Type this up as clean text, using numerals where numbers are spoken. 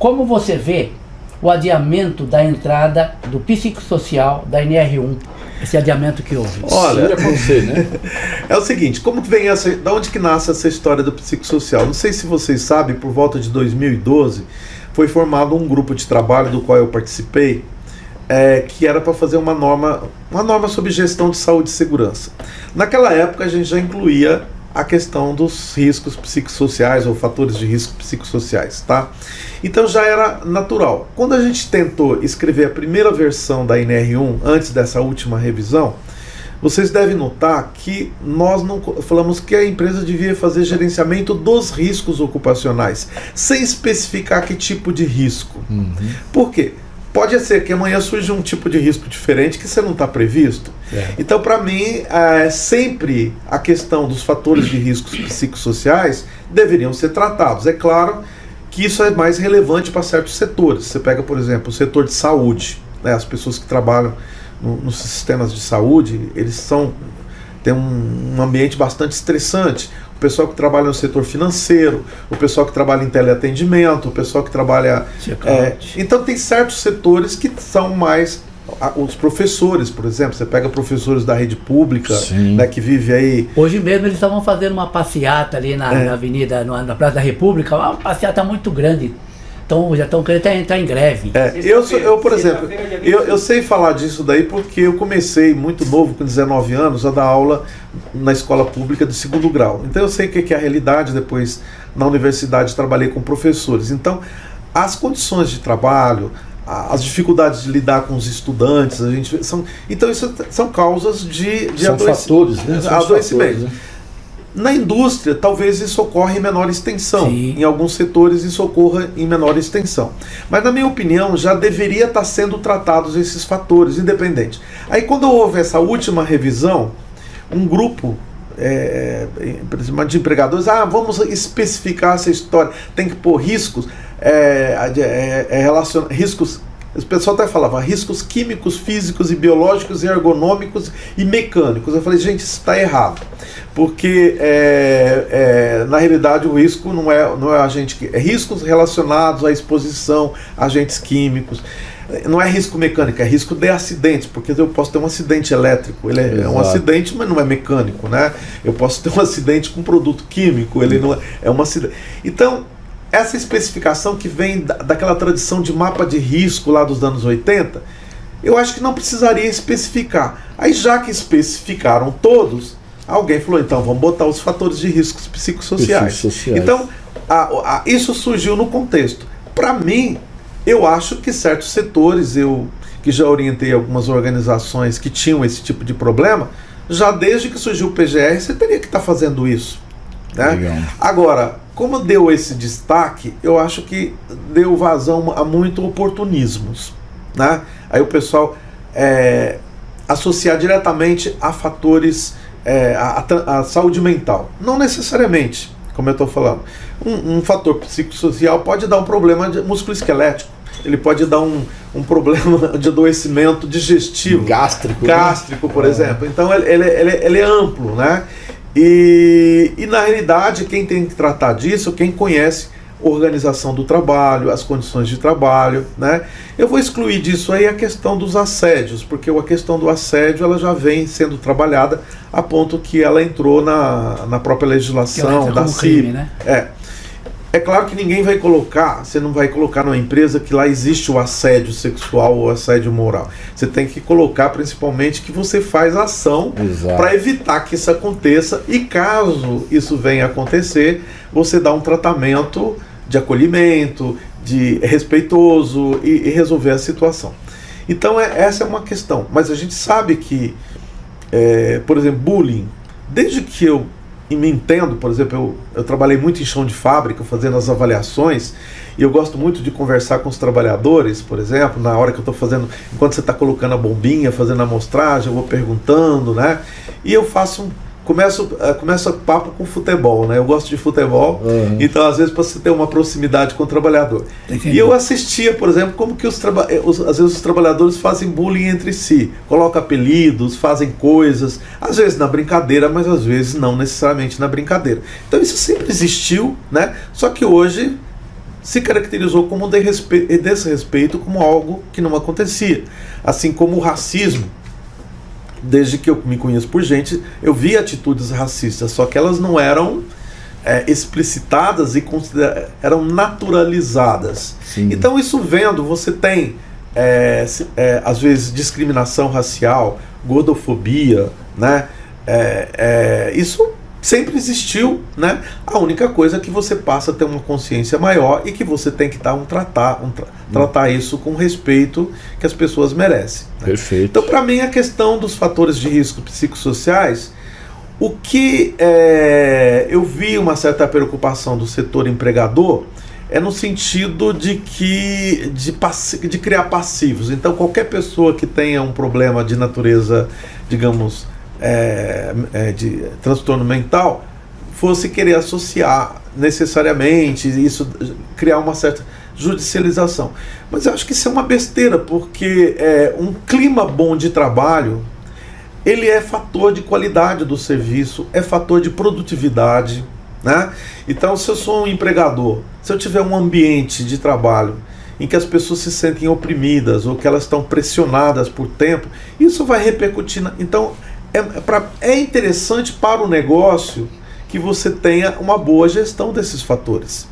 Como você vê o adiamento da entrada do psicossocial da NR1, esse adiamento que houve? Olha, acontecer, né? é o seguinte, como que vem da onde que nasce essa história do psicossocial? Não sei se vocês sabem, por volta de 2012, foi formado um grupo de trabalho do qual eu participei, que era para fazer uma norma sobre gestão de saúde e segurança. Naquela época a gente já incluía a questão dos riscos psicossociais ou fatores de risco psicossociais, tá? Então já era natural. Quando a gente tentou escrever a primeira versão da NR1, antes dessa última revisão, vocês devem notar que nós não falamos que a empresa devia fazer gerenciamento dos riscos ocupacionais, sem especificar que tipo de risco. Por quê? Pode ser que amanhã surja um tipo de risco diferente que você não está previsto. Então, para mim, sempre a questão dos fatores de riscos psicossociais deveriam ser tratados. É claro que isso é mais relevante para certos setores. Você pega, por exemplo, o setor de saúde, né? As pessoas que trabalham nos sistemas de saúde, eles têm um ambiente bastante estressante. O pessoal que trabalha no setor financeiro, o pessoal que trabalha em teleatendimento, o pessoal que trabalha... então tem certos setores que são mais... Os professores, por exemplo, você pega professores da rede pública, né, que vive aí... Hoje mesmo eles estavam fazendo uma passeata ali na avenida, na Praça da República, uma passeata muito grande. Então já estão querendo entrar em greve. Eu, por exemplo, eu sei falar disso daí porque eu comecei muito novo, com 19 anos, a dar aula na escola pública de 2º grau. Então eu sei o que é a realidade. Depois, na universidade, trabalhei com professores. Então, as condições de trabalho, as dificuldades de lidar com os estudantes, então isso são causas de fatores, né? Adoecimento. Na indústria, talvez isso ocorra em menor extensão. Em alguns setores isso ocorra em menor extensão. Mas, na minha opinião, já deveria estar sendo tratados esses fatores, independente. Aí, quando houve essa última revisão, um grupo de empregadores, vamos especificar essa história, tem que pôr riscos, riscos. O pessoal até falava riscos químicos, físicos e biológicos, e ergonômicos e mecânicos. Eu falei, gente, isso está errado. Porque, na realidade, o risco não é agente... É riscos relacionados à exposição a agentes químicos. Não é risco mecânico, é risco de acidentes. Porque eu posso ter um acidente elétrico. Ele é um acidente, mas não é mecânico, né? Eu posso ter um acidente com produto químico. Ele não é um acidente. Então... essa especificação que vem daquela tradição de mapa de risco lá dos anos 80, eu acho que não precisaria especificar. Aí, já que especificaram todos, alguém falou, então vamos botar os fatores de riscos psicossociais. Então, isso surgiu no contexto. Para mim, eu acho que certos setores, eu que já orientei algumas organizações que tinham esse tipo de problema, já desde que surgiu o PGR, você teria que estar fazendo isso, né? Agora, como deu esse destaque, eu acho que deu vazão a muito oportunismos, né? Aí o pessoal associar diretamente a fatores, a saúde mental. Não necessariamente, como eu estou falando. Um fator psicossocial pode dar um problema musculoesquelético, ele pode dar um problema de adoecimento digestivo, gástrico, por exemplo. Então ele é amplo, né? E na realidade quem tem que tratar disso, quem conhece organização do trabalho, as condições de trabalho, né? Eu vou excluir disso aí a questão dos assédios, porque a questão do assédio ela já vem sendo trabalhada a ponto que ela entrou na própria legislação da CIP, né? É claro que ninguém vai colocar, você não vai colocar numa empresa que lá existe o assédio sexual ou assédio moral. Você tem que colocar principalmente que você faz ação para evitar que isso aconteça, e caso isso venha a acontecer, você dá um tratamento de acolhimento, de respeitoso e resolver a situação. Então essa é uma questão. Mas a gente sabe que, por exemplo, bullying, desde que eu me entendo, por exemplo, eu trabalhei muito em chão de fábrica, fazendo as avaliações, e eu gosto muito de conversar com os trabalhadores, por exemplo, na hora que eu estou fazendo, enquanto você está colocando a bombinha, fazendo a amostragem, eu vou perguntando, né? E eu começo papo com futebol, né? Eu gosto de futebol, então às vezes para você ter uma proximidade com o trabalhador. E eu assistia, por exemplo, como que às vezes os trabalhadores fazem bullying entre si, colocam apelidos, fazem coisas, às vezes na brincadeira, mas às vezes não necessariamente na brincadeira. Então isso sempre existiu, né? Só que hoje se caracterizou como um desrespeito, como algo que não acontecia. Assim como o racismo, desde que eu me conheço por gente, eu vi atitudes racistas, só que elas não eram explicitadas e eram naturalizadas. Sim. Então, isso vendo, você tem às vezes discriminação racial, gordofobia, né? Isso sempre existiu, né? A única coisa é que você passa a ter uma consciência maior e que você tem que dar tratar isso com o respeito que as pessoas merecem, né? Perfeito. Então, para mim, a questão dos fatores de risco psicossociais, o que eu vi uma certa preocupação do setor empregador é no sentido de criar passivos. Então, qualquer pessoa que tenha um problema de natureza, digamos, de transtorno mental, fosse querer associar necessariamente, isso criar uma certa judicialização. Mas eu acho que isso é uma besteira, porque um clima bom de trabalho, ele é fator de qualidade do serviço, é fator de produtividade, né? Então, se eu sou um empregador, se eu tiver um ambiente de trabalho em que as pessoas se sentem oprimidas ou que elas estão pressionadas por tempo, isso vai repercutir. Então, é interessante para o negócio que você tenha uma boa gestão desses fatores.